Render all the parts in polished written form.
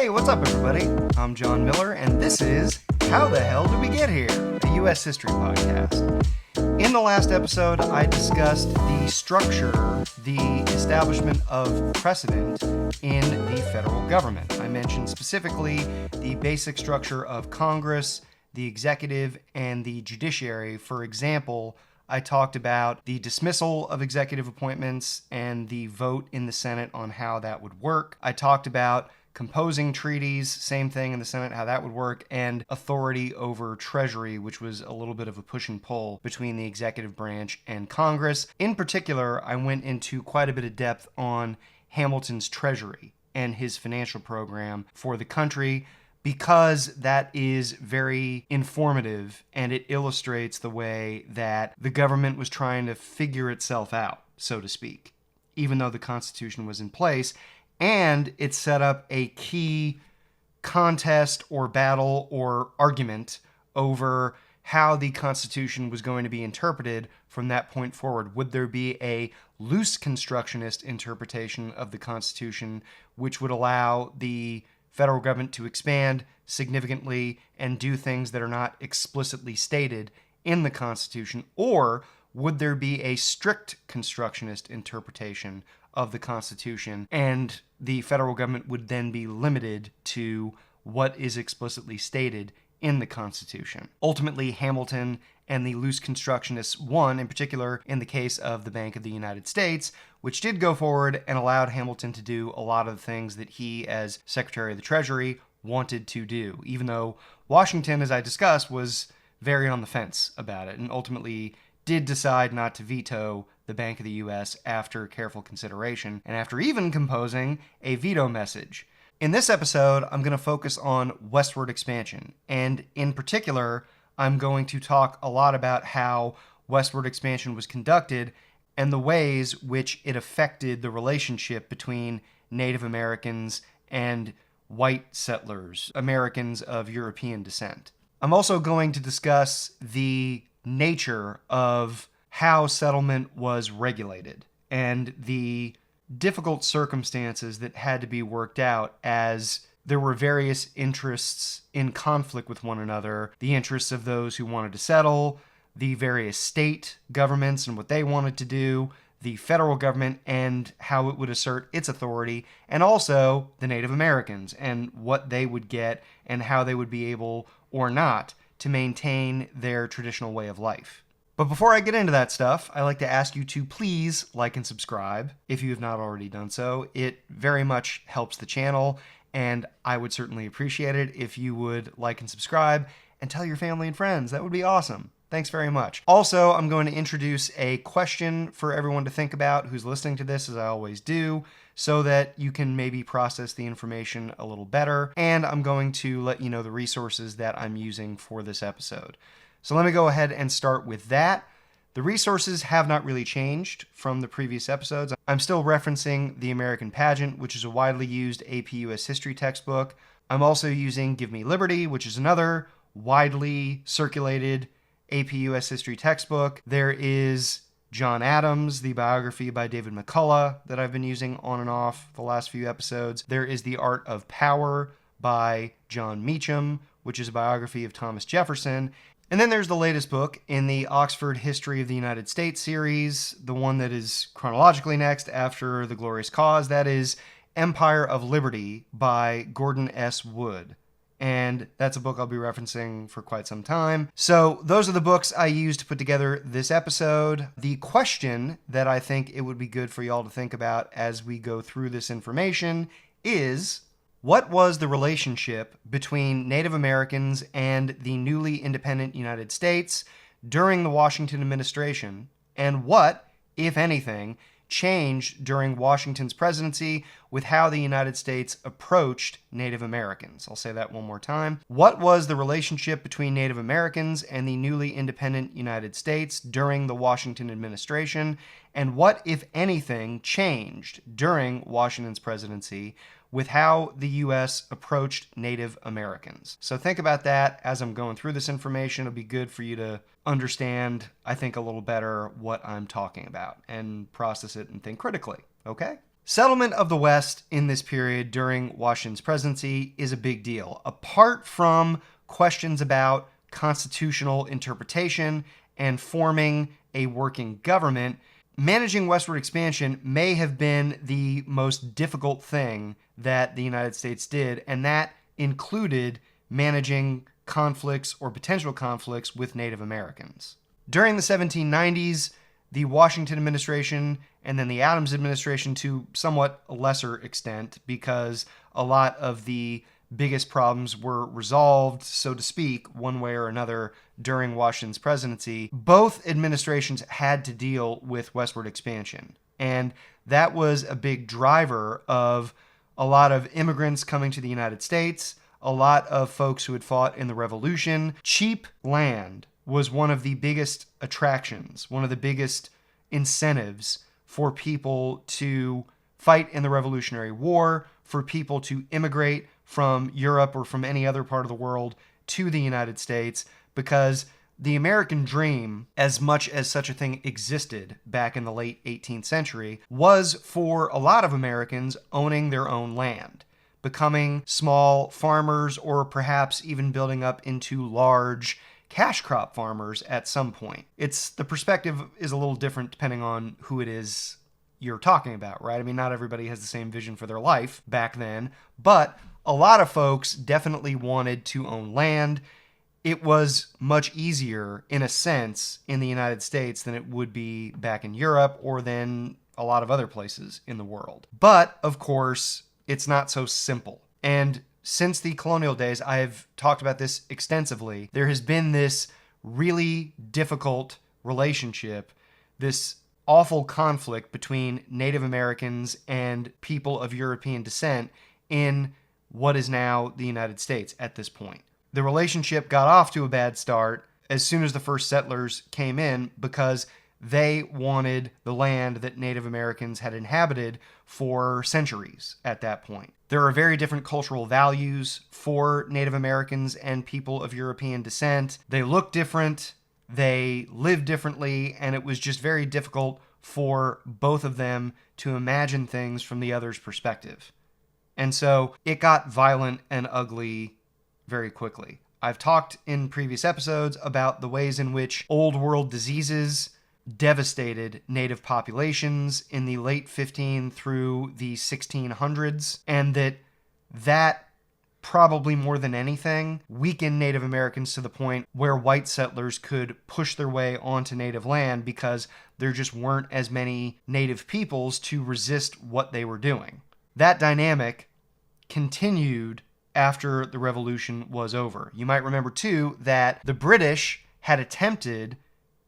Hey, what's up, everybody? I'm John Miller, and this is How the Hell Did We Get Here? A U.S. history podcast. In the last episode, I discussed the structure, the establishment of precedent in the federal government. I mentioned specifically the basic structure of Congress, the executive, and the judiciary. For example, I talked about the dismissal of executive appointments and the vote in the Senate on how that would work. I talked about composing treaties, same thing in the Senate, how that would work, and authority over Treasury, which was a little bit of a push and pull between the executive branch and Congress. In particular, I went into quite a bit of depth on Hamilton's Treasury and his financial program for the country, because that is very informative and it illustrates the way that the government was trying to figure itself out, so to speak, even though the Constitution was in place. And it set up a key contest or battle or argument over how the Constitution was going to be interpreted from that point forward. Would there be a loose constructionist interpretation of the Constitution, which would allow the federal government to expand significantly and do things that are not explicitly stated in the Constitution? Or would there be a strict constructionist interpretation of the Constitution, and the federal government would then be limited to what is explicitly stated in the Constitution? Ultimately, Hamilton and the loose constructionists won, in particular in the case of the Bank of the United States, which did go forward and allowed Hamilton to do a lot of the things that he, as Secretary of the Treasury, wanted to do, even though Washington, as I discussed, was very on the fence about it and ultimately did decide not to veto the Bank of the U.S. after careful consideration and after even composing a veto message. In this episode, I'm going to focus on westward expansion, and in particular, I'm going to talk a lot about how westward expansion was conducted and the ways which it affected the relationship between Native Americans and white settlers, Americans of European descent. I'm also going to discuss the nature of how settlement was regulated and the difficult circumstances that had to be worked out as there were various interests in conflict with one another, the interests of those who wanted to settle, the various state governments and what they wanted to do, the federal government and how it would assert its authority, and also the Native Americans and what they would get and how they would be able or not to maintain their traditional way of life. But before I get into that stuff, I like to ask you to please like and subscribe if you have not already done so. It very much helps the channel, and I would certainly appreciate it if you would like and subscribe and tell your family and friends. That would be awesome. Thanks very much. Also, I'm going to introduce a question for everyone to think about who's listening to this, as I always do, so that you can maybe process the information a little better. And I'm going to let you know the resources that I'm using for this episode. So let me go ahead and start with that. The resources have not really changed from the previous episodes. I'm still referencing The American Pageant, which is a widely used APUSH history textbook. I'm also using Give Me Liberty, which is another widely circulated APUSH history textbook. There is John Adams, the biography by David McCullough that I've been using on and off the last few episodes. There is The Art of Power by John Meacham, which is a biography of Thomas Jefferson. And then there's the latest book in the Oxford History of the United States series, the one that is chronologically next after The Glorious Cause. That is Empire of Liberty by Gordon S. Wood. And that's a book I'll be referencing for quite some time. So those are the books I used to put together this episode. The question that I think it would be good for y'all to think about as we go through this information is, what was the relationship between Native Americans and the newly independent United States during the Washington administration? And what, if anything, changed during Washington's presidency with how the United States approached Native Americans? I'll say that one more time. What was the relationship between Native Americans and the newly independent United States during the Washington administration? And what, if anything, changed during Washington's presidency with how the U.S. approached Native Americans? So think about that as I'm going through this information. It'll be good for you to understand, I think, a little better what I'm talking about and process it and think critically, okay? Settlement of the West in this period during Washington's presidency is a big deal. Apart from questions about constitutional interpretation and forming a working government, managing westward expansion may have been the most difficult thing that the United States did, and that included managing conflicts or potential conflicts with Native Americans. During the 1790s, the Washington administration and then the Adams administration to somewhat lesser extent, because a lot of the biggest problems were resolved, so to speak, one way or another during Washington's presidency. Both administrations had to deal with westward expansion, and that was a big driver of a lot of immigrants coming to the United States, a lot of folks who had fought in the Revolution. Cheap land was one of the biggest attractions, one of the biggest incentives for people to fight in the Revolutionary War, for people to immigrate from Europe or from any other part of the world to the United States, because the American dream, as much as such a thing existed back in the late 18th century, was for a lot of Americans owning their own land, becoming small farmers, or perhaps even building up into large cash crop farmers at some point. The perspective is a little different depending on who it is you're talking about, right? I mean, not everybody has the same vision for their life back then, but a lot of folks definitely wanted to own land. It was much easier, in a sense, in the United States than it would be back in Europe or than a lot of other places in the world. But, of course, it's not so simple. And since the colonial days, I've talked about this extensively. There has been this really difficult relationship, this awful conflict between Native Americans and people of European descent in what is now the United States at this point. The relationship got off to a bad start as soon as the first settlers came in, because they wanted the land that Native Americans had inhabited for centuries at that point. There are very different cultural values for Native Americans and people of European descent. They look different, they live differently, and it was just very difficult for both of them to imagine things from the other's perspective. And so it got violent and ugly very quickly. I've talked in previous episodes about the ways in which old world diseases devastated native populations in the late 15 through the 1600s, and that probably more than anything weakened Native Americans to the point where white settlers could push their way onto native land because there just weren't as many native peoples to resist what they were doing. That dynamic continued after the Revolution was over. You might remember, too, that the British had attempted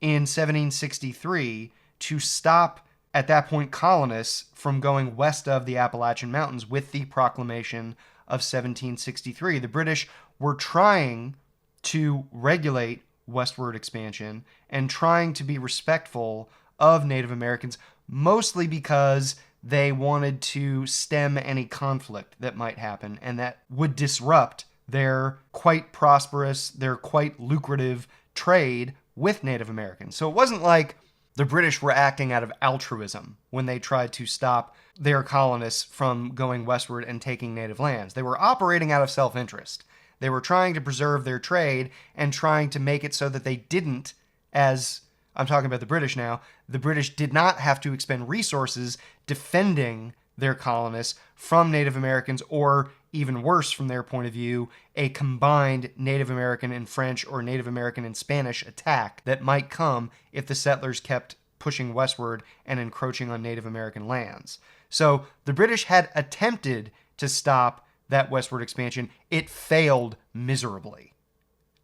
in 1763 to stop, at that point, colonists from going west of the Appalachian Mountains with the Proclamation of 1763. The British were trying to regulate westward expansion and trying to be respectful of Native Americans, mostly because they wanted to stem any conflict that might happen and that would disrupt their quite prosperous, their quite lucrative trade with Native Americans. So it wasn't like the British were acting out of altruism when they tried to stop their colonists from going westward and taking native lands. They were operating out of self-interest. They were trying to preserve their trade and trying to make it so that they didn't, as I'm talking about the British now, the British did not have to expend resources defending their colonists from Native Americans, or even worse from their point of view, a combined Native American and French or Native American and Spanish attack that might come if the settlers kept pushing westward and encroaching on Native American lands. So the British had attempted to stop that westward expansion. It failed miserably.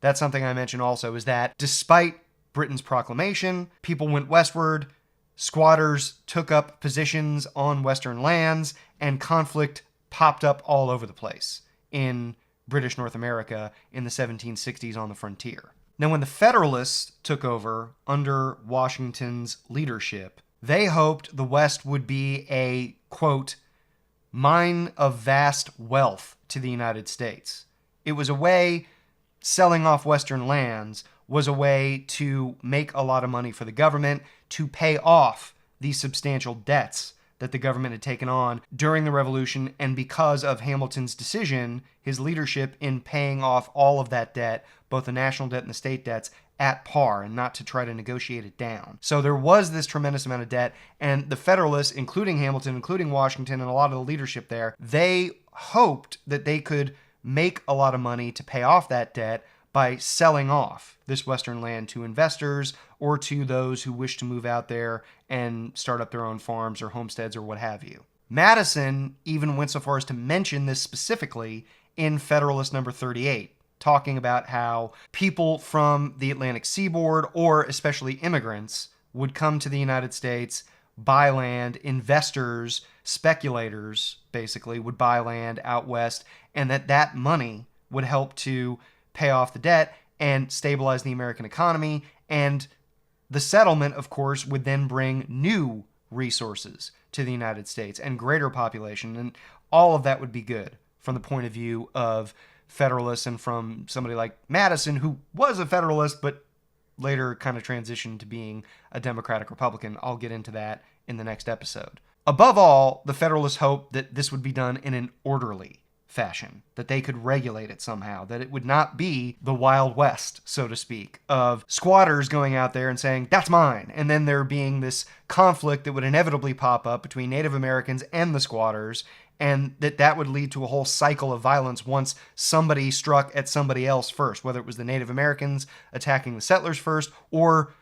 That's something I mentioned also, is that despite Britain's proclamation, people went westward, squatters took up positions on western lands, and conflict popped up all over the place in British North America in the 1760s on the frontier. Now, when the Federalists took over under Washington's leadership, they hoped the West would be a, quote, mine of vast wealth to the United States. It was a way, selling off western lands was a way to make a lot of money for the government, to pay off the substantial debts that the government had taken on during the Revolution, and because of Hamilton's decision, his leadership in paying off all of that debt, both the national debt and the state debts, at par, and not to try to negotiate it down. So there was this tremendous amount of debt, and the Federalists, including Hamilton, including Washington, and a lot of the leadership there, they hoped that they could make a lot of money to pay off that debt by selling off this western land to investors or to those who wish to move out there and start up their own farms or homesteads or what have you. Madison even went so far as to mention this specifically in Federalist number 38, talking about how people from the Atlantic seaboard, or especially immigrants, would come to the United States, buy land, investors, speculators, basically, would buy land out west, and that money would help to pay off the debt and stabilize the American economy. And the settlement, of course, would then bring new resources to the United States and greater population. And all of that would be good from the point of view of Federalists and from somebody like Madison, who was a Federalist, but later kind of transitioned to being a Democratic Republican. I'll get into that in the next episode. Above all, the Federalists hoped that this would be done in an orderly fashion, that they could regulate it somehow, that it would not be the Wild West, so to speak, of squatters going out there and saying, that's mine, and then there being this conflict that would inevitably pop up between Native Americans and the squatters, and that would lead to a whole cycle of violence once somebody struck at somebody else first, whether it was the Native Americans attacking the settlers first, or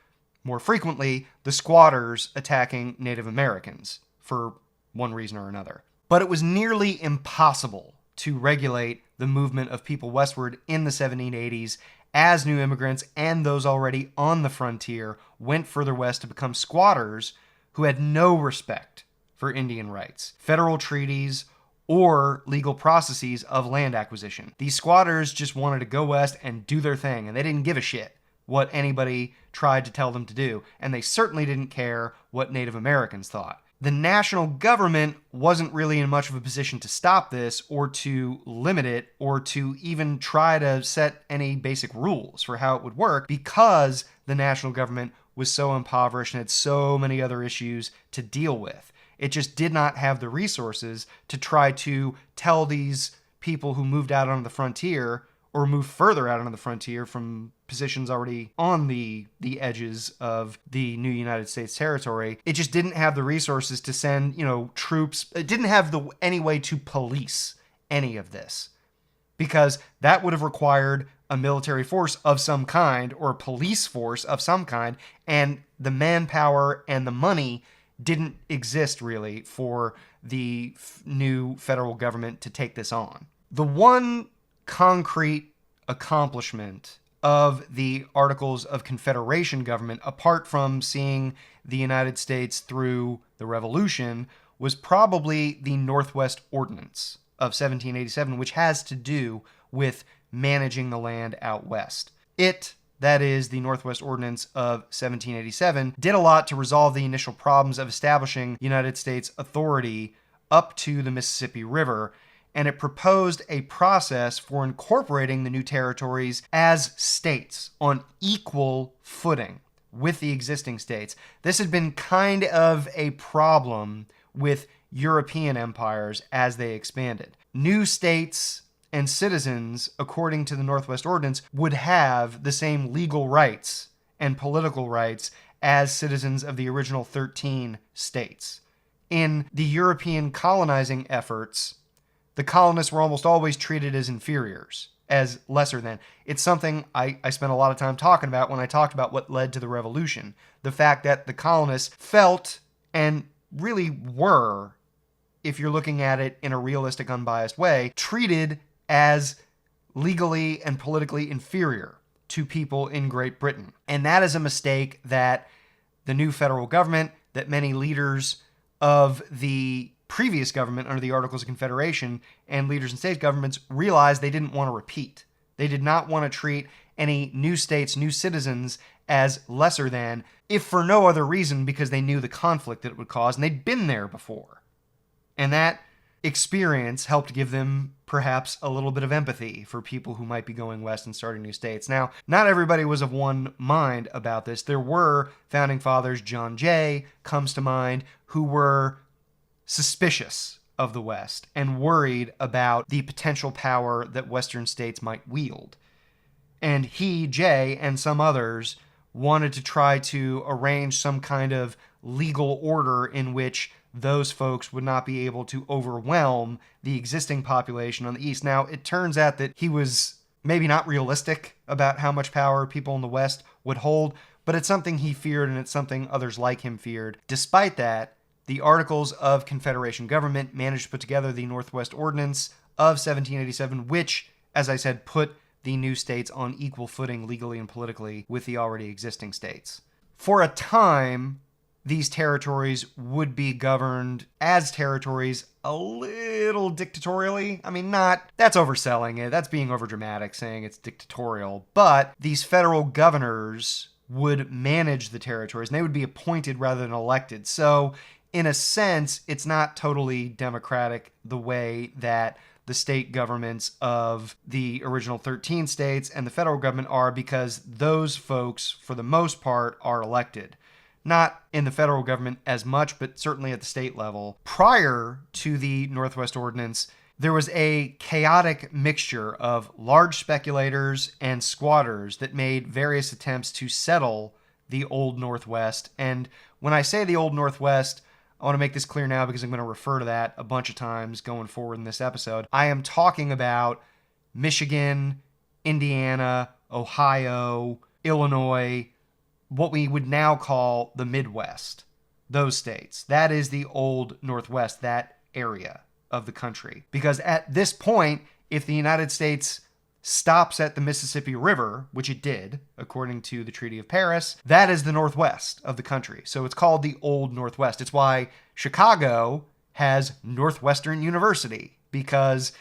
more frequently, the squatters attacking Native Americans for one reason or another. But it was nearly impossible to regulate the movement of people westward in the 1780s as new immigrants and those already on the frontier went further west to become squatters who had no respect for Indian rights, federal treaties, or legal processes of land acquisition. These squatters just wanted to go west and do their thing, and they didn't give a shit what anybody tried to tell them to do, and they certainly didn't care what Native Americans thought. The national government wasn't really in much of a position to stop this or to limit it or to even try to set any basic rules for how it would work, because the national government was so impoverished and had so many other issues to deal with. It just did not have the resources to try to tell these people who moved out onto the frontier or moved further out onto the frontier from positions already on the edges of the new United States territory. It just didn't have the resources to send, troops. It didn't have any way to police any of this, because that would have required a military force of some kind or a police force of some kind, and the manpower and the money didn't exist really for the new federal government to take this on. The one concrete accomplishment of the Articles of Confederation government, apart from seeing the United States through the Revolution, was probably the Northwest Ordinance of 1787, which has to do with managing the land out west. That is, the Northwest Ordinance of 1787, did a lot to resolve the initial problems of establishing United States authority up to the Mississippi River, and it proposed a process for incorporating the new territories as states on equal footing with the existing states. This had been kind of a problem with European empires as they expanded. New states and citizens, according to the Northwest Ordinance, would have the same legal rights and political rights as citizens of the original 13 states. In the European colonizing efforts, the colonists were almost always treated as inferiors, as lesser than. It's something I spent a lot of time talking about when I talked about what led to the Revolution. The fact that the colonists felt, and really were, if you're looking at it in a realistic, unbiased way, treated as legally and politically inferior to people in Great Britain. And that is a mistake that the new federal government, that many leaders of the previous government under the Articles of Confederation and leaders in state governments realized they didn't want to repeat. They did not want to treat any new states, new citizens, as lesser than, if for no other reason because they knew the conflict that it would cause, and they'd been there before. And that experience helped give them perhaps a little bit of empathy for people who might be going west and starting new states. Now, not everybody was of one mind about this. There were founding fathers, John Jay comes to mind, who were suspicious of the West and worried about the potential power that Western states might wield. And he, Jay, and some others wanted to try to arrange some kind of legal order in which those folks would not be able to overwhelm the existing population on the East. Now, it turns out that he was maybe not realistic about how much power people in the West would hold, but it's something he feared, and it's something others like him feared. Despite that, the Articles of Confederation government managed to put together the Northwest Ordinance of 1787, which, as I said, put the new states on equal footing legally and politically with the already existing states. For a time, these territories would be governed as territories a little dictatorially. I mean, that's overselling it. That's being overdramatic, saying it's dictatorial. But these federal governors would manage the territories, and they would be appointed rather than elected. So, in a sense, it's not totally democratic the way that the state governments of the original 13 states and the federal government are, because those folks, for the most part, are elected. Not in the federal government as much, but certainly at the state level. Prior to the Northwest Ordinance, there was a chaotic mixture of large speculators and squatters that made various attempts to settle the Old Northwest. And when I say the Old Northwest, I want to make this clear now because I'm going to refer to that a bunch of times going forward in this episode. I am talking about Michigan, Indiana, Ohio, Illinois, what we would now call the Midwest, those states. That is the Old Northwest, that area of the country. Because at this point, if the United States stops at the Mississippi River, which it did, according to the Treaty of Paris, that is the Northwest of the country. So it's called the Old Northwest. It's why Chicago has Northwestern University, because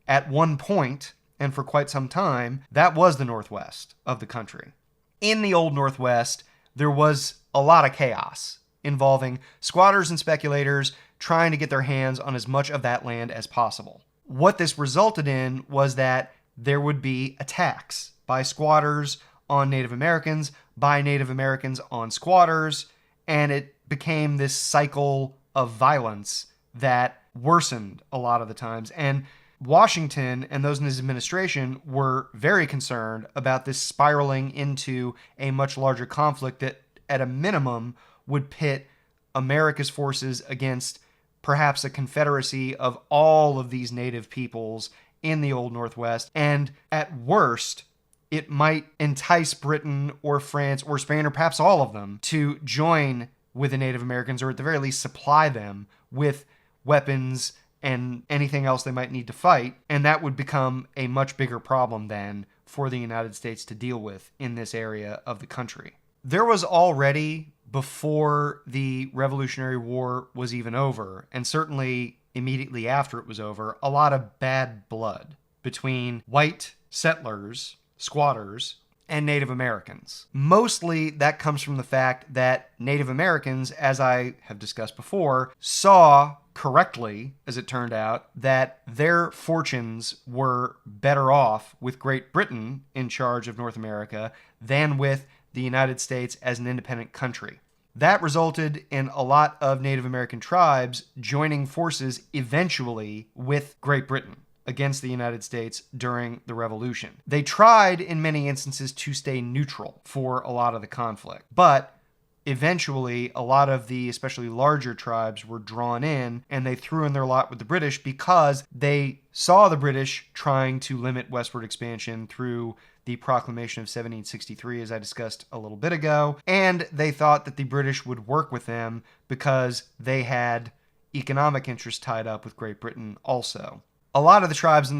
at one point, and for quite some time, that was the Northwest of the country. In the Old Northwest, there was a lot of chaos involving squatters and speculators trying to get their hands on as much of that land as possible. What this resulted in was that there would be attacks by squatters on Native Americans, by Native Americans on squatters, and it became this cycle of violence that worsened a lot of the times. And Washington and those in his administration were very concerned about this spiraling into a much larger conflict that, at a minimum, would pit America's forces against perhaps a confederacy of all of these native peoples in the Old Northwest. And at worst, it might entice Britain or France or Spain, or perhaps all of them, to join with the Native Americans, or at the very least supply them with weapons and anything else they might need to fight. And that would become a much bigger problem then for the United States to deal with in this area of the country. There was already, before the Revolutionary War was even over, and certainly immediately after it was over, a lot of bad blood between white settlers, squatters, and Native Americans. Mostly that comes from the fact that Native Americans, as I have discussed before, saw correctly, as it turned out, that their fortunes were better off with Great Britain in charge of North America than with the United States as an independent country. That resulted in a lot of Native American tribes joining forces eventually with Great Britain against the United States during the Revolution. They tried in many instances to stay neutral for a lot of the conflict, but eventually a lot of the especially larger tribes were drawn in, and they threw in their lot with the British because they saw the British trying to limit westward expansion through the Proclamation of 1763, as I discussed a little bit ago, and they thought that the British would work with them because they had economic interests tied up with Great Britain also. A lot of the tribes,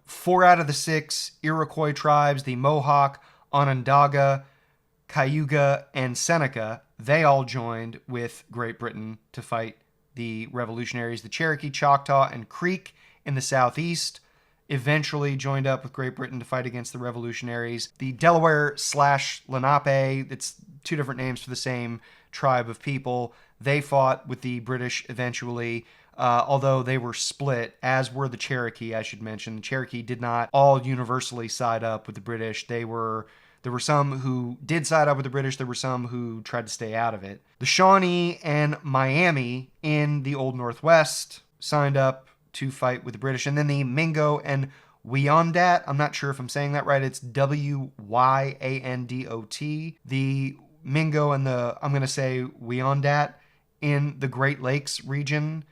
4 out of the 6 Iroquois tribes, the Mohawk, Onondaga, Cayuga, and Seneca, they all joined with Great Britain to fight the revolutionaries. The Cherokee, Choctaw, and Creek in the southeast eventually joined up with Great Britain to fight against the revolutionaries. The Delaware/Lenape, it's 2 different names for the same tribe of people, they fought with the British eventually, although they were split, as were the Cherokee, I should mention. The Cherokee did not all universally side up with the British. There There were some who did side up with the British. There were some who tried to stay out of it. The Shawnee and Miami in the Old Northwest signed up to fight with the British. And then the Mingo and Wyandot, I'm not sure if I'm saying that right. It's Wyandot. The Mingo and I'm going to say Wyandot in the Great Lakes region,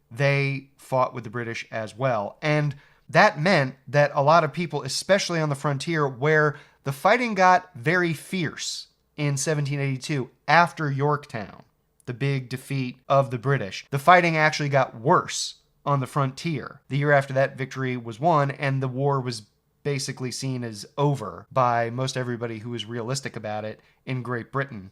they fought with the British as well. And that meant that a lot of people, especially on the frontier, where the fighting got very fierce in 1782 after Yorktown, the big defeat of the British, the fighting actually got worse on the frontier. The year after that victory was won, and the war was basically seen as over by most everybody who was realistic about it in Great Britain.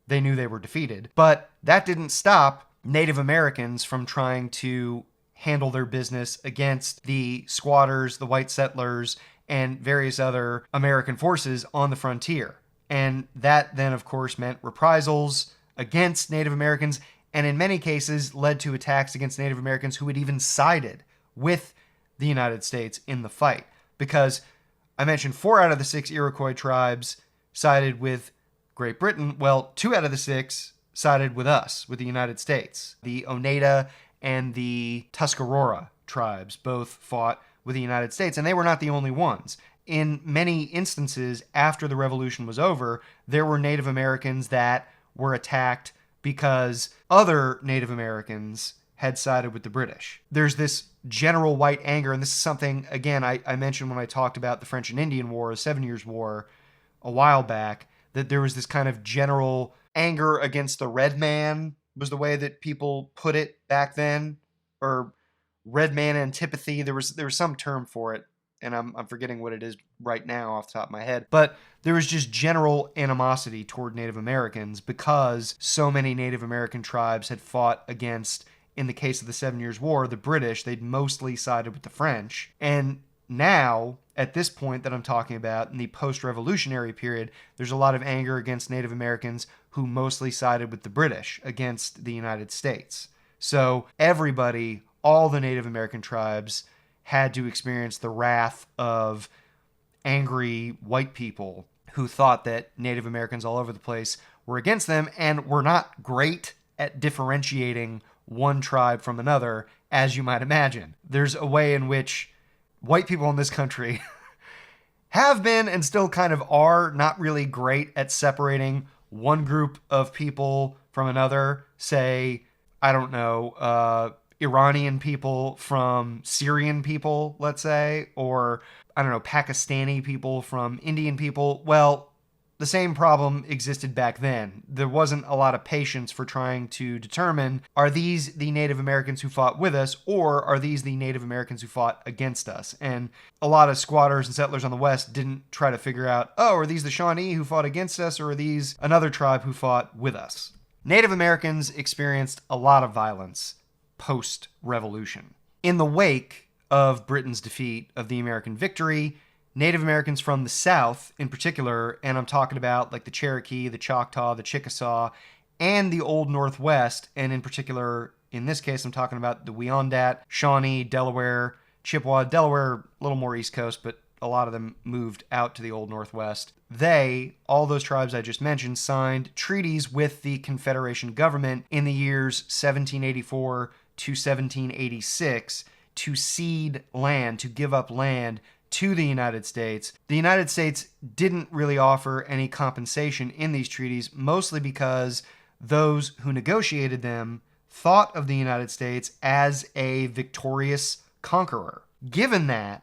They knew they were defeated. But that didn't stop Native Americans from trying to handle their business against the squatters, the white settlers, and various other American forces on the frontier. And that then, of course, meant reprisals against Native Americans, and in many cases led to attacks against Native Americans who had even sided with the United States in the fight. Because I mentioned 4 out of the 6 Iroquois tribes sided with Great Britain. Well, 2 out of the 6 sided with us, with the United States. The Oneida and the Tuscarora tribes both fought with the United States, and they were not the only ones. In many instances, after the Revolution was over, there were Native Americans that were attacked because other Native Americans had sided with the British. There's this general white anger, and this is something, again, I mentioned when I talked about the French and Indian War, the 7 Years' War, a while back, that there was this kind of general anger against the red man, was the way that people put it back then, or red man antipathy. There was some term for it, and I'm forgetting what it is right now off the top of my head. But there was just general animosity toward Native Americans because so many Native American tribes had fought against, in the case of the 7 Years' War, the British. They'd mostly sided with the French. And now, at this point that I'm talking about, in the post-revolutionary period, there's a lot of anger against Native Americans who mostly sided with the British against the United States. So everybody, all the Native American tribes, had to experience the wrath of angry white people who thought that Native Americans all over the place were against them and were not great at differentiating one tribe from another, as you might imagine. There's a way in which white people in this country have been and still kind of are not really great at separating one group of people from another. Say, I don't know, Iranian people from Syrian people, let's say, or, I don't know, Pakistani people from Indian people. Well, the same problem existed back then. There wasn't a lot of patience for trying to determine, are these the Native Americans who fought with us, or are these the Native Americans who fought against us? And a lot of squatters and settlers on the West didn't try to figure out, oh, are these the Shawnee who fought against us, or are these another tribe who fought with us? Native Americans experienced a lot of violence post-revolution. In the wake of Britain's defeat of the American victory, Native Americans from the South, in particular, and I'm talking about like the Cherokee, the Choctaw, the Chickasaw, and the Old Northwest, and in particular, in this case, I'm talking about the Wyandot, Shawnee, Delaware, Chippewa, Delaware, a little more East Coast, but a lot of them moved out to the Old Northwest. They, all those tribes I just mentioned, signed treaties with the Confederation government in the years 1784 to 1786 to cede land, to give up land to the United States. The United States didn't really offer any compensation in these treaties, mostly because those who negotiated them thought of the United States as a victorious conqueror. Given that,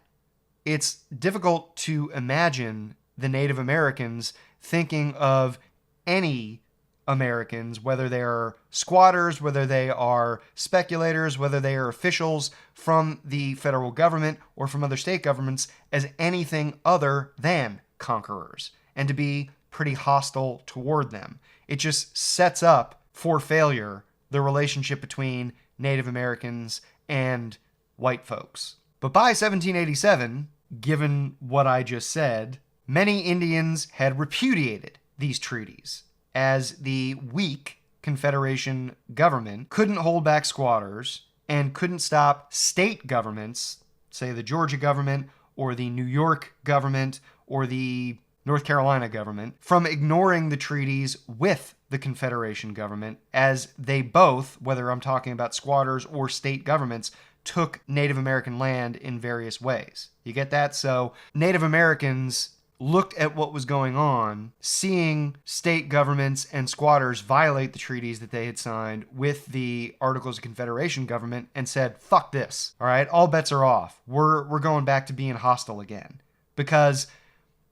it's difficult to imagine the Native Americans thinking of any Americans, whether they are squatters, whether they are speculators, whether they are officials from the federal government or from other state governments, as anything other than conquerors, and to be pretty hostile toward them. It just sets up for failure the relationship between Native Americans and white folks. But by 1787, given what I just said, many Indians had repudiated these treaties, as the weak Confederation government couldn't hold back squatters and couldn't stop state governments, say the Georgia government or the New York government or the North Carolina government, from ignoring the treaties with the Confederation government, as they both, whether I'm talking about squatters or state governments, took Native American land in various ways. You get that? So Native Americans looked at what was going on, seeing state governments and squatters violate the treaties that they had signed with the Articles of Confederation government, and said, fuck this. All right, all bets are off. We're going back to being hostile again. Because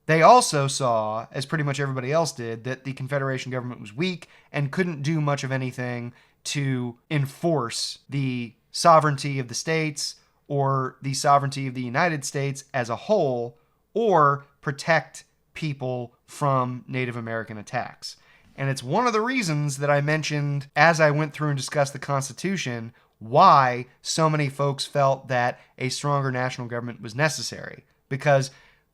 they also saw, as pretty much everybody else did, that the Confederation government was weak and couldn't do much of anything to enforce the sovereignty of the states or the sovereignty of the United States as a whole, or protect people from Native American attacks. And it's one of the reasons that I mentioned as I went through and discussed the Constitution, why so many folks felt that a stronger national government was necessary. Because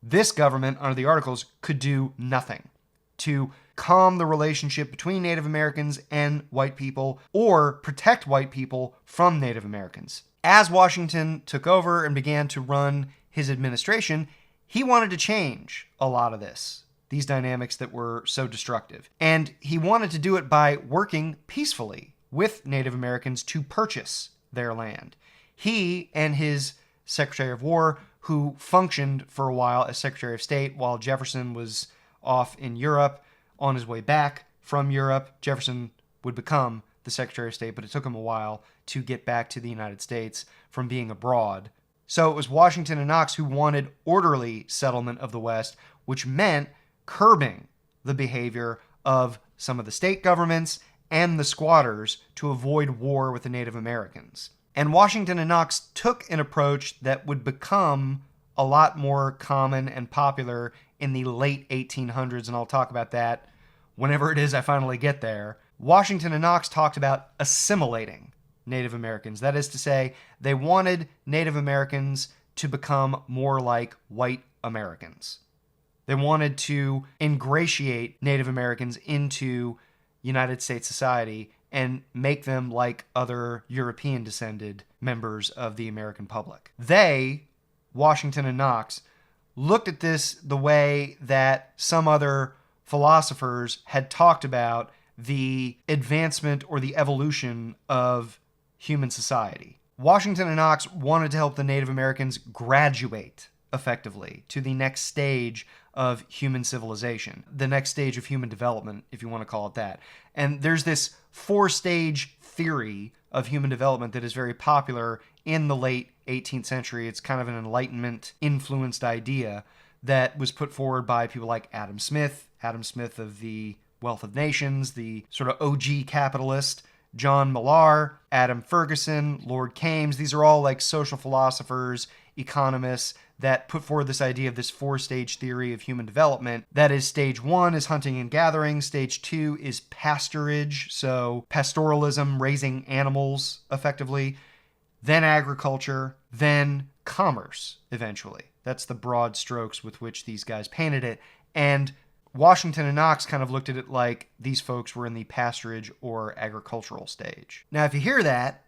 this government, under the Articles, could do nothing to calm the relationship between Native Americans and white people, or protect white people from Native Americans. As Washington took over and began to run his administration, he wanted to change a lot of this, these dynamics that were so destructive. And he wanted to do it by working peacefully with Native Americans to purchase their land. He and his Secretary of War, who functioned for a while as Secretary of State while Jefferson was off in Europe, on his way back from Europe, Jefferson would become the Secretary of State, but it took him a while to get back to the United States from being abroad. So it was Washington and Knox who wanted orderly settlement of the West, which meant curbing the behavior of some of the state governments and the squatters to avoid war with the Native Americans. And Washington and Knox took an approach that would become a lot more common and popular in the late 1800s, and I'll talk about that whenever it is I finally get there. Washington and Knox talked about assimilating Native Americans. That is to say, they wanted Native Americans to become more like white Americans. They wanted to ingratiate Native Americans into United States society and make them like other European-descended members of the American public. They, Washington and Knox, looked at this the way that some other philosophers had talked about the advancement or the evolution of human society. Washington and Knox wanted to help the Native Americans graduate effectively to the next stage of human civilization, the next stage of human development, if you want to call it that. And there's this 4-stage theory of human development that is very popular in the late 18th century. It's kind of an Enlightenment-influenced idea that was put forward by people like Adam Smith of the Wealth of Nations, the sort of OG capitalist, John Millar, Adam Ferguson, Lord Keynes. These are all like social philosophers, economists that put forward this idea of this 4-stage theory of human development. That is, stage 1 is hunting and gathering, stage 2 is pasturage, so pastoralism, raising animals effectively, then agriculture, then commerce eventually. That's the broad strokes with which these guys painted it. And Washington and Knox kind of looked at it like these folks were in the pasturage or agricultural stage. Now, if you hear that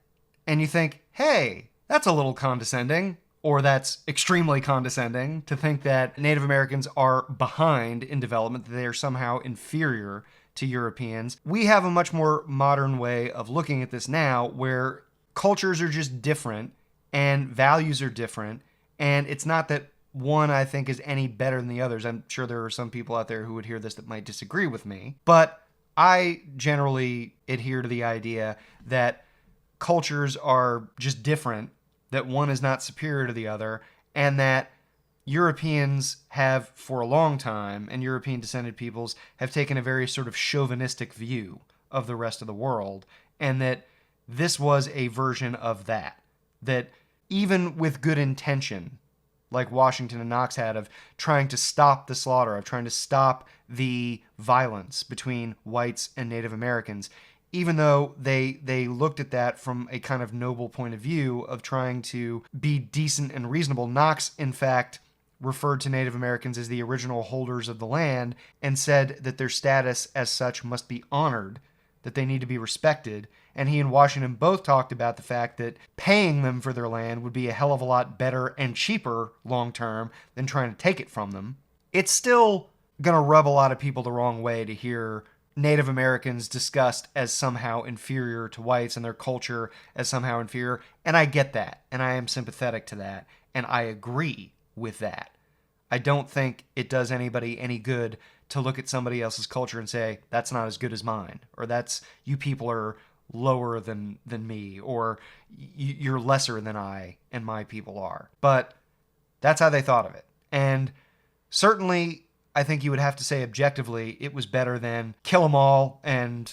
and you think, hey, that's a little condescending, or that's extremely condescending to think that Native Americans are behind in development, that they are somehow inferior to Europeans, we have a much more modern way of looking at this now, where cultures are just different and values are different, and it's not that one, I think, is any better than the others. I'm sure there are some people out there who would hear this that might disagree with me, but I generally adhere to the idea that cultures are just different, that one is not superior to the other, and that Europeans have, for a long time, and European-descended peoples have taken a very sort of chauvinistic view of the rest of the world, and that this was a version of that. That even with good intention, like Washington and Knox had, of trying to stop the slaughter, of trying to stop the violence between whites and Native Americans, even though they looked at that from a kind of noble point of view of trying to be decent and reasonable, Knox, in fact, referred to Native Americans as the original holders of the land and said that their status as such must be honored, that they need to be respected. And he and Washington both talked about the fact that paying them for their land would be a hell of a lot better and cheaper long term than trying to take it from them. It's still going to rub a lot of people the wrong way to hear Native Americans discussed as somehow inferior to whites and their culture as somehow inferior. And I get that. And I am sympathetic to that. And I agree with that. I don't think it does anybody any good to look at somebody else's culture and say, that's not as good as mine, or that's, you people are lower than me, or you're lesser than I and my people are. But that's how they thought of it. And certainly, I think you would have to say objectively, it was better than kill them all and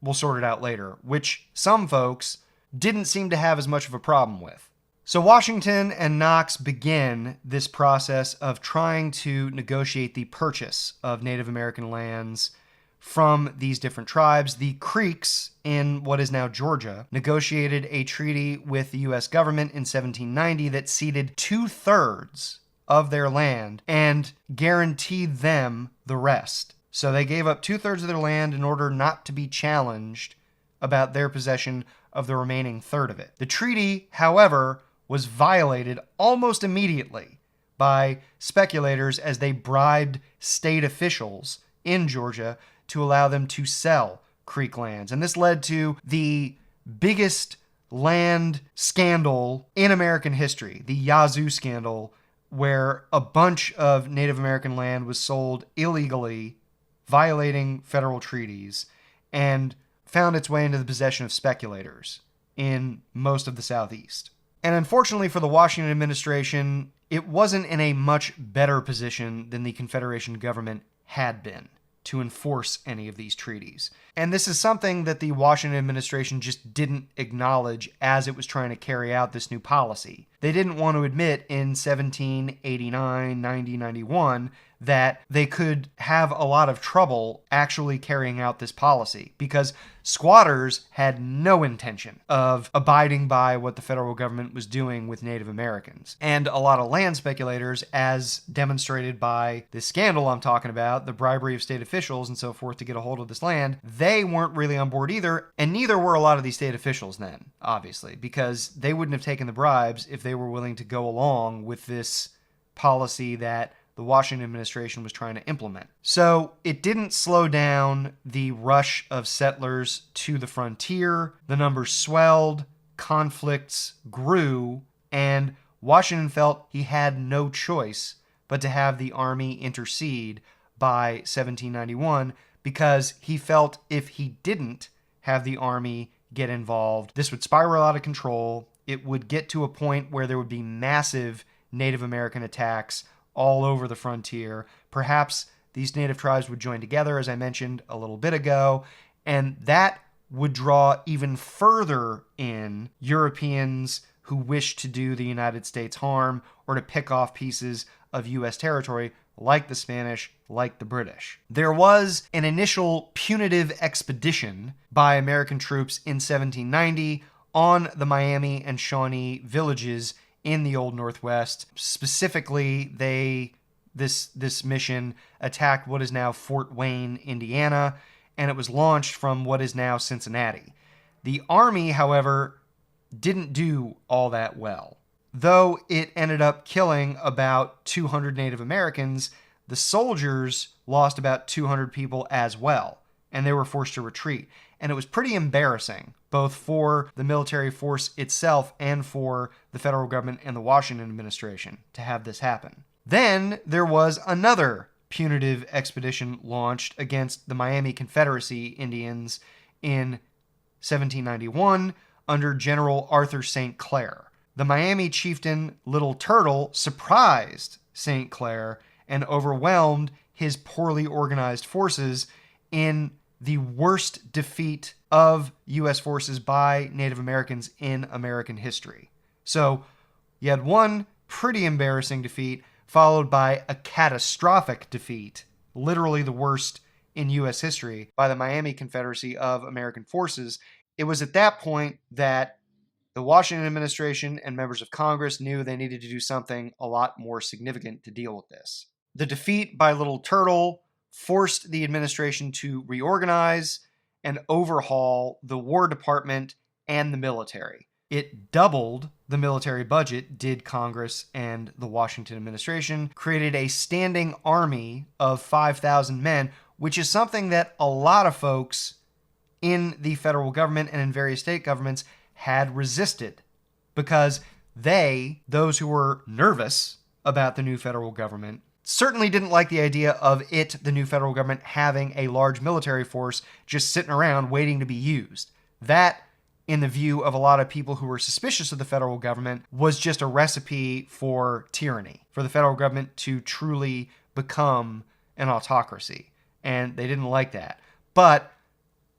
we'll sort it out later, which some folks didn't seem to have as much of a problem with. So Washington and Knox begin this process of trying to negotiate the purchase of Native American lands from these different tribes. The Creeks in what is now Georgia negotiated a treaty with the U.S. government in 1790 that ceded 2/3 of their land and guaranteed them the rest. So they gave up 2/3 of their land in order not to be challenged about their possession of the remaining third of it. The treaty, however, was violated almost immediately by speculators as they bribed state officials in Georgia to allow them to sell Creek lands. And this led to the biggest land scandal in American history, the Yazoo scandal, where a bunch of Native American land was sold illegally, violating federal treaties, and found its way into the possession of speculators in most of the Southeast. And unfortunately for the Washington administration, it wasn't in a much better position than the Confederation government had been to enforce any of these treaties. And this is something that the Washington administration just didn't acknowledge as it was trying to carry out this new policy. They didn't want to admit in 1789, 90, 91 that they could have a lot of trouble actually carrying out this policy because squatters had no intention of abiding by what the federal government was doing with Native Americans. And a lot of land speculators, as demonstrated by this scandal I'm talking about, the bribery of state officials and so forth to get a hold of this land, they weren't really on board either, and neither were a lot of these state officials then, obviously, because they wouldn't have taken the bribes if they were willing to go along with this policy that the Washington administration was trying to implement. So it didn't slow down the rush of settlers to the frontier. The numbers swelled, conflicts grew, and Washington felt he had no choice but to have the army intercede by 1791 because he felt if he didn't have the army get involved, this would spiral out of control. It would get to a point where there would be massive Native American attacks all over the frontier. Perhaps these native tribes would join together, as I mentioned a little bit ago, and that would draw even further in Europeans who wish to do the United States harm or to pick off pieces of U.S. territory, like the Spanish, like the British. There was an initial punitive expedition by American troops in 1790 on the Miami and Shawnee villages in the Old Northwest. Specifically, this mission attacked what is now Fort Wayne, Indiana, and it was launched from what is now Cincinnati. The Army, however, didn't do all that well. Though it ended up killing about 200 Native Americans, the soldiers lost about 200 people as well, and they were forced to retreat. And it was pretty embarrassing, both for the military force itself and for the federal government and the Washington administration to have this happen. Then there was another punitive expedition launched against the Miami Confederacy Indians in 1791 under General Arthur St. Clair. The Miami chieftain Little Turtle surprised St. Clair and overwhelmed his poorly organized forces in the worst defeat of U.S. forces by Native Americans in American history. So you had one pretty embarrassing defeat followed by a catastrophic defeat, literally the worst in U.S. history, by the Miami Confederacy of American forces. It was at that point that the Washington administration and members of Congress knew they needed to do something a lot more significant to deal with this. The defeat by Little Turtle forced the administration to reorganize and overhaul the War Department and the military. It doubled the military budget, did Congress and the Washington administration, created a standing army of 5,000 men, which is something that a lot of folks in the federal government and in various state governments had resisted, because those who were nervous about the new federal government, certainly didn't like the idea of the new federal government, having a large military force just sitting around waiting to be used. That, in the view of a lot of people who were suspicious of the federal government, was just a recipe for tyranny, for the federal government to truly become an autocracy. And they didn't like that. But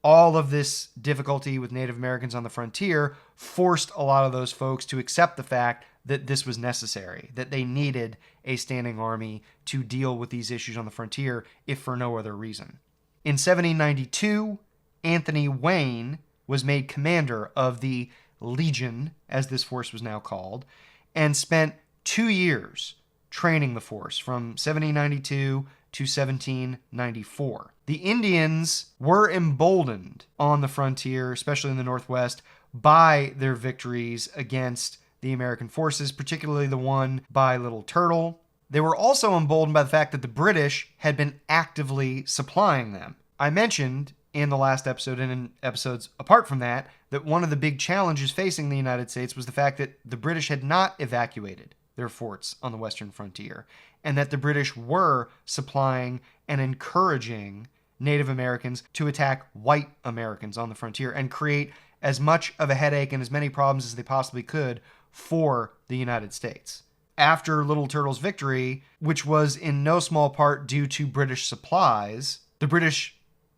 all of this difficulty with Native Americans on the frontier forced a lot of those folks to accept the fact that this was necessary, that they needed a standing army to deal with these issues on the frontier, if for no other reason. In 1792, Anthony Wayne was made commander of the Legion, as this force was now called, and spent 2 years training the force from 1792 to 1794. The Indians were emboldened on the frontier, especially in the Northwest, by their victories against the American forces, particularly the one by Little Turtle. They were also emboldened by the fact that the British had been actively supplying them. I mentioned in the last episode and in episodes apart from that one of the big challenges facing the United States was the fact that the British had not evacuated their forts on the western frontier, and that the British were supplying and encouraging Native Americans to attack white Americans on the frontier and create as much of a headache and as many problems as they possibly could for the United States. After Little Turtle's victory, which was in no small part due to British supplies, the British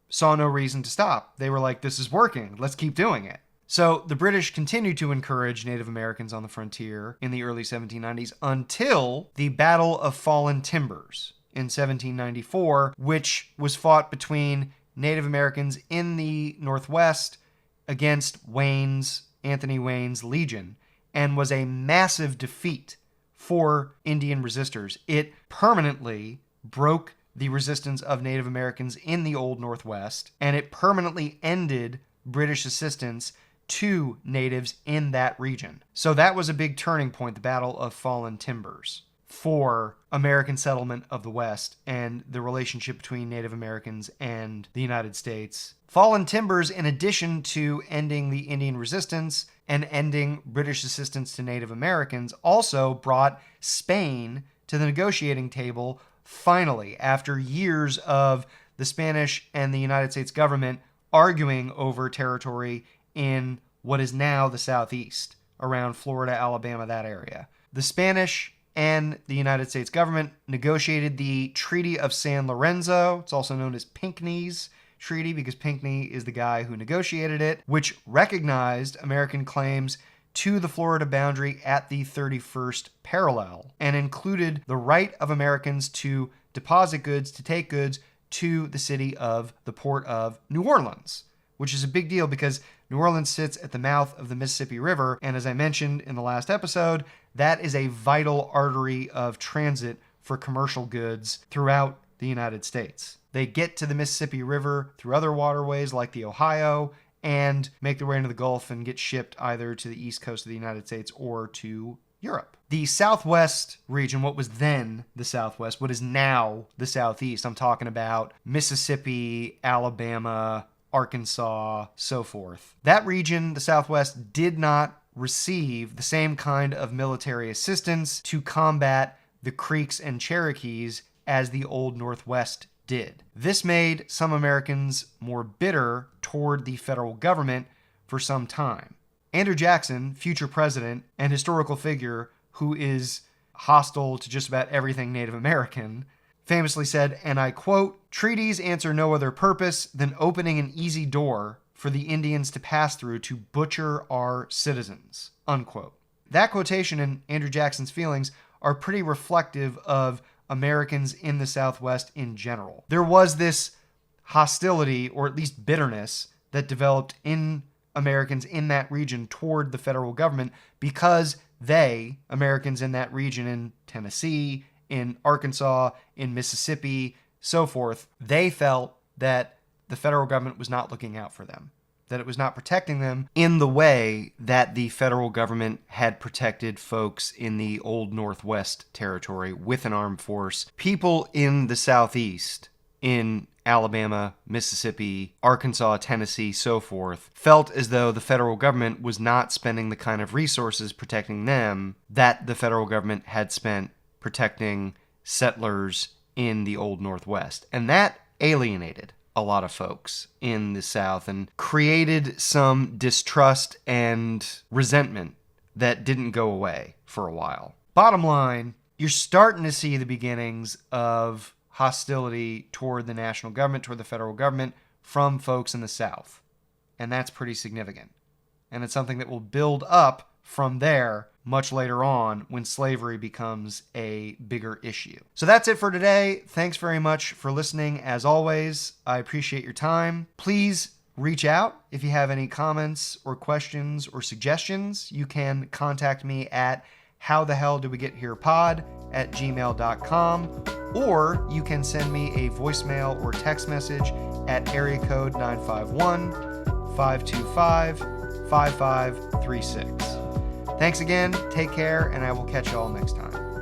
saw no reason to stop. They were like, this is working, let's keep doing it. So the British continued to encourage Native Americans on the frontier in the early 1790s until the Battle of Fallen Timbers in 1794, which was fought between Native Americans in the Northwest against Anthony Wayne's Legion, and was a massive defeat for Indian resistors. It permanently broke the resistance of Native Americans in the Old Northwest, and it permanently ended British assistance to natives in that region. So that was a big turning point, the Battle of Fallen Timbers, for American settlement of the West and the relationship between Native Americans and the United States. Fallen Timbers, in addition to ending the Indian resistance and ending British assistance to Native Americans, also brought Spain to the negotiating table finally, after years of the Spanish and the United States government arguing over territory in what is now the Southeast, around Florida, Alabama, that area. The Spanish and the United States government negotiated the Treaty of San Lorenzo. It's also known as Pinckney's Treaty because Pinckney is the guy who negotiated it, which recognized American claims to the Florida boundary at the 31st parallel and included the right of Americans to deposit goods, to take goods to the port of New Orleans, which is a big deal because New Orleans sits at the mouth of the Mississippi River, and as I mentioned in the last episode, that is a vital artery of transit for commercial goods throughout the United States. They get to the Mississippi River through other waterways like the Ohio and make their way into the Gulf and get shipped either to the east coast of the United States or to Europe. The Southwest region, what was then the Southwest, what is now the Southeast, I'm talking about Mississippi, Alabama, Arkansas, so forth. That region, the Southwest, did not receive the same kind of military assistance to combat the Creeks and Cherokees as the Old Northwest did. This made some Americans more bitter toward the federal government for some time. Andrew Jackson, future president and historical figure who is hostile to just about everything Native American, famously said, and I quote, "Treaties answer no other purpose than opening an easy door for the Indians to pass through to butcher our citizens," unquote. That quotation and Andrew Jackson's feelings are pretty reflective of Americans in the Southwest in general. There was this hostility, or at least bitterness, that developed in Americans in that region toward the federal government because Americans in that region, in Tennessee, in Arkansas, in Mississippi, so forth, they felt that the federal government was not looking out for them, that it was not protecting them in the way that the federal government had protected folks in the old Northwest territory with an armed force. People in the Southeast, in Alabama, Mississippi, Arkansas, Tennessee, so forth, felt as though the federal government was not spending the kind of resources protecting them that the federal government had spent protecting settlers in the old Northwest. And that alienated a lot of folks in the South and created some distrust and resentment that didn't go away for a while. Bottom line, you're starting to see the beginnings of hostility toward the national government, toward the federal government, from folks in the South. And that's pretty significant. And it's something that will build up from there much later on when slavery becomes a bigger issue. So that's it for today. Thanks very much for listening. As always, I appreciate your time. Please reach out if you have any comments or questions or suggestions. You can contact me at howthehelldidwegetherepod@gmail.com, or you can send me a voicemail or text message at area code 951-525-5536. Thanks again, take care, and I will catch y'all next time.